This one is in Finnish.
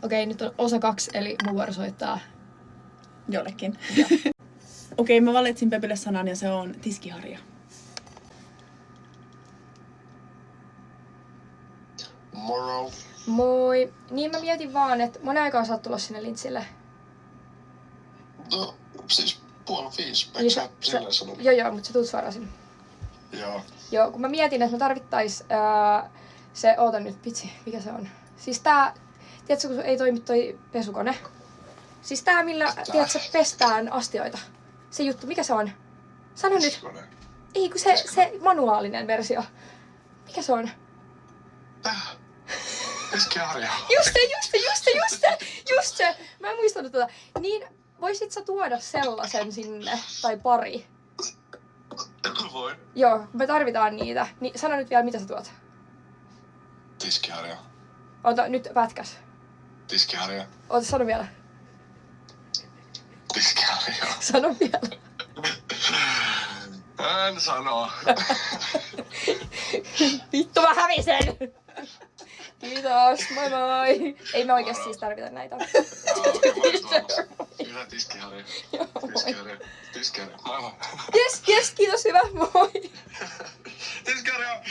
Okei, nyt on osa 2, eli mun vuoro soittaa. Jollekin. Okei, mä valitsin Pepille sanan ja se on tiskiharja. Moro. Moi. Niin mä mietin vaan, että monen aikaa sä oot tulla sinne lintsille. No, siis 4:30. Niin Eikö sä silleen sanonut? Joo, mutta sä tuut suoraan sinne. Joo. Joo, kun mä mietin, että me tarvittais se, oota nyt, vitsi, mikä se on? Siis tää, tiedätkö, kun ei toimi toi pesukone? Siis tää, millä, tiedätkö, pestään astioita. Se juttu, mikä se on? Sano nyt. Tiskone. Ei, kun se manuaalinen versio. Mikä se on? Tää. Tiskiharja. Just se! Mä en muistanut tota. Niin, voisit sä tuoda sellaisen sinne, tai pari? Voi. Joo, me tarvitaan niitä. Niin, sano nyt vielä, mitä sä tuot. Tiskiharja. Ota, nyt pätkäs. Tiskiharja. Ota, sano vielä. Tiskiharja. Sano vielä. En sano. Vittu, mä hävisen! Kiitos, moi moi! Ei me oikeesti siis tarvita näitä. Hyvä tiskiharja. Joo, Tiskiharja. Tiskiharja. Moi moi. Yes, kiitos, hyvä, moi! Tiskiharja.